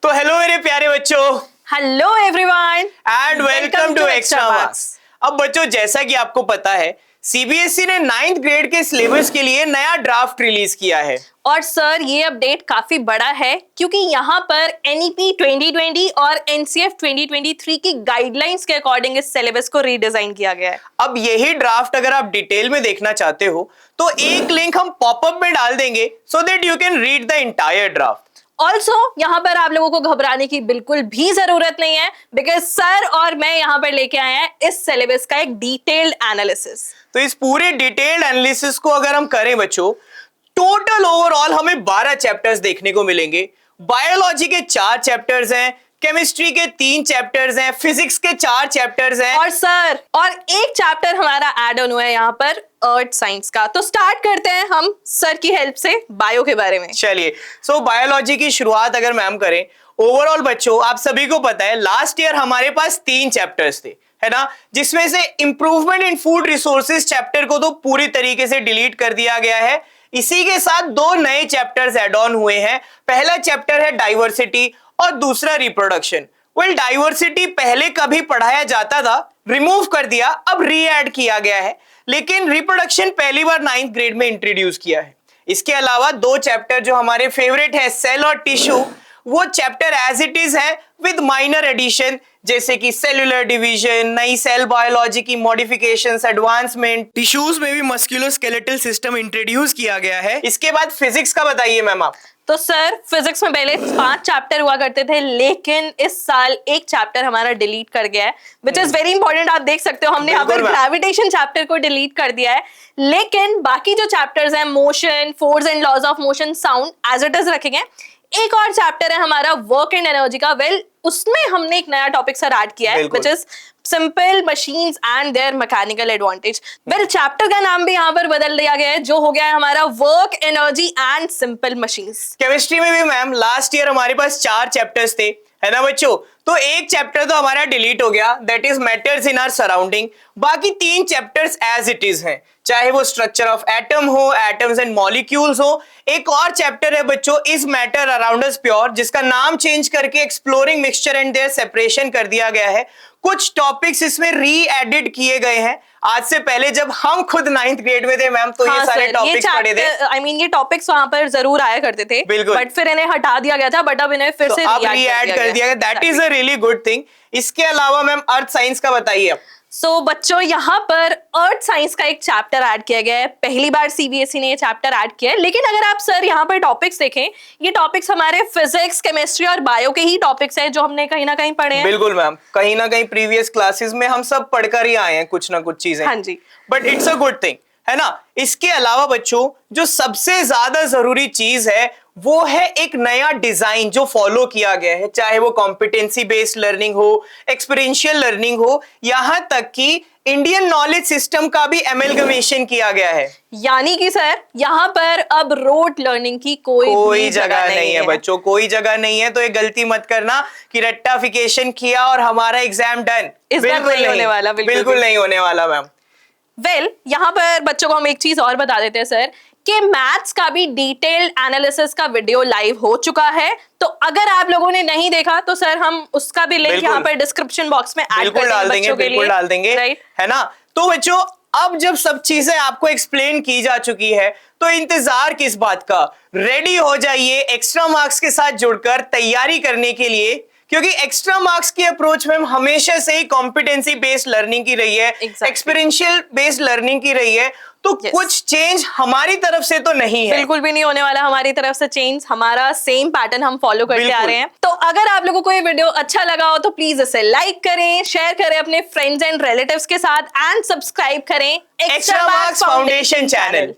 तो हेलो मेरे प्यारे बच्चों, hello everyone and welcome to Extramarks. अब बच्चों, जैसा कि आपको पता है, सीबीएसई ने 9th ग्रेड के सिलेबस के लिए नया ड्राफ्ट रिलीज किया है। और सर ये अपडेट काफी बड़ा है क्योंकि यहाँ पर एनईपी 2020 और एनसीएफ 2023 की गाइडलाइंस के अकॉर्डिंग इस सिलेबस को रीडिजाइन किया गया है। अब यही ड्राफ्ट अगर आप डिटेल में देखना चाहते हो तो एक लिंक हम पॉपअप में डाल देंगे so that you can read the entire draft. Also यहाँ पर आप लोगों को घबराने की बिल्कुल भी जरूरत नहीं है बिकॉज सर और मैं यहाँ पर लेके आए हैं इस सिलेबस का एक डिटेल्ड एनालिसिस। तो इस पूरे डिटेल्ड एनालिसिस को अगर हम करें बच्चों, टोटल ओवरऑल हमें 12 चैप्टर्स देखने को मिलेंगे। बायोलॉजी के 4 चैप्टर्स हैं, केमिस्ट्री के 3 चैप्टर्स हैं, फिजिक्स के 4 चैप्टर्स हैं और सर और एक चैप्टर हमारा ऐड ऑन हुआ है यहाँ पर अर्थ साइंस का। तो स्टार्ट करते हैं हम सर की हेल्प से बायो के बारे में। चलिए, सो बायोलॉजी की शुरुआत अगर मैम करें, ओवरऑल बच्चों आप सभी को पता है लास्ट ईयर हमारे पास 3 चैप्टर्स थे, है ना, जिसमें से improvement in food resources chapter को तो पूरी तरीके से डिलीट कर दिया गया है। इसी के साथ 2 नए चैप्टर्स ऐड ऑन हुए हैं। पहला चैप्टर है डाइवर्सिटी और दूसरा रिप्रोडक्शन। वेल, डाइवर्सिटी पहले कभी पढ़ाया जाता था, रिमूव कर दिया, अब री ऐड किया गया है, लेकिन रिप्रोडक्शन पहली बार 9th ग्रेड में इंट्रोड्यूस किया है। इसके अलावा 2 चैप्टर जो हमारे फेवरेट है, सेल और टिश्यू, वो चैप्टर एज इट इज है विद माइनर एडिशन, जैसे कि सेलुलर डिवीजन, नई सेल बायोलॉजी की मॉडिफिकेशंस, एडवांसमेंट, टिश्यूज में भी मस्कुलोस्केलेटल सिस्टम इंट्रोड्यूस किया गया है। इसके बाद फिजिक्स का बताइए मैम आप। तो सर फिजिक्स में पहले 5 चैप्टर हुआ करते थे, लेकिन इस साल एक चैप्टर हमारा डिलीट कर गया है, विच इज वेरी इंपॉर्टेंट। आप देख सकते हो हमने यहाँ पर ग्रेविटेशन चैप्टर को डिलीट कर दिया है, लेकिन बाकी जो चैप्टर्स हैं, motion, force and laws of motion, sound, as it is रखेंगे। एक और चैप्टर है हमारा वर्क एंड एनर्जी का। वेल, उसमें हमने एक नया टॉपिक सर ऐड किया है, which is simple machines and their mechanical advantage. Well, chapter का नाम भी यहाँ पर बदल दिया गया है, जो हो गया है हमारा work, energy and simple machines. Chemistry में भी मैम लास्ट ईयर हमारे पास 4 चैप्टर्स थे, है ना बच्चों। तो एक चैप्टर तो हमारा डिलीट हो गया, that is matters in our surrounding. बाकी 3 चैप्टर्स एज इट इज हैं, चाहे वो स्ट्रक्चर ऑफ एटम हो, एटम्स एंड मॉलिक्यूल्स हो। एक और चैप्टर है बच्चों, is matter around us pure, जिसका नाम चेंज करके exploring mixture and their separation कर दिया गया है। कुछ टॉपिक्स इसमें री एडिट किए गए हैं। आज से पहले जब हम खुद 9th ग्रेड में थे मैम, तो ये सारे टॉपिक्स पढ़े थे। आई मीन ये टॉपिक्स वहां पर जरूर आया करते थे, बट फिर इन्हें हटा दिया गया था, बट अब इन्हें फिर से री ऐड कर दिया गया। That is a really good thing. इसके अलावा मैम अर्थ साइंस का बताइए आप। सो बच्चों यहाँ पर अर्थ साइंस का एक चैप्टर ऐड किया गया है। पहली बार सीबीएसई ने ये चैप्टर ऐड किया है, लेकिन अगर आप सर यहाँ पर टॉपिक्स देखें, ये टॉपिक्स हमारे फिजिक्स, केमिस्ट्री और बायो के ही टॉपिक्स हैं जो हमने कहीं ना कहीं पढ़े हैं। बिल्कुल मैम, कहीं ना कहीं प्रीवियस क्लासेस में हम सब पढ़कर ही आए हैं कुछ ना कुछ चीजें। हाँ जी, but it's a good thing, है ना। इसके अलावा बच्चों जो सबसे ज्यादा जरूरी चीज है वो है एक नया डिजाइन जो फॉलो किया गया है, चाहे वो कॉम्पिटेंसी बेस्ड लर्निंग हो, एक्सपीरियंशियल लर्निंग हो, यहां तक कि इंडियन नॉलेज सिस्टम का भी एमलगमेशन किया गया है। यानी कि सर यहाँ पर अब रोट लर्निंग की कोई जगह नहीं है बच्चों, कोई जगह नहीं है। तो ये गलती मत करना कि रट्टाफिकेशन किया और हमारा एग्जाम डन, बिल्कुल नहीं होने वाला, बिल्कुल नहीं होने वाला मैम। वेल, यहाँ पर बच्चों को हम एक चीज और बता देते हैं सर कि मैथ्स का भी डिटेल्ड एनालिसिस का वीडियो लाइव हो चुका है। तो अगर आप लोगों ने नहीं देखा तो सर हम उसका भी लिंक यहाँ पर डिस्क्रिप्शन बॉक्स में ऐड कर देंगे, बिल्कुल डाल देंगे, है ना। तो बच्चों अब जब सब चीजें आपको एक्सप्लेन की जा चुकी है तो इंतजार किस बात का, रेडी हो जाइए एक्स्ट्रा मार्क्स के साथ जुड़कर तैयारी करने के लिए, क्योंकि एक्स्ट्रा मार्क्स की अप्रोच में हमेशा से ही कॉम्पिटेंसी बेस्ड लर्निंग की रही है, एक्सपीरियंशियल बेस्ड लर्निंग की रही है। तो कुछ चेंज हमारी तरफ से तो नहीं है, बिल्कुल भी नहीं होने वाला हमारी तरफ से चेंज। हमारा सेम पैटर्न हम फॉलो करते आ रहे हैं। तो अगर आप लोगों को ये वीडियो अच्छा लगा हो तो प्लीज इसे लाइक करें, शेयर करें अपने फ्रेंड्स एंड रिलेटिव्स के साथ, एंड सब्सक्राइब करें एक्स्ट्रा मार्क्स फाउंडेशन चैनल।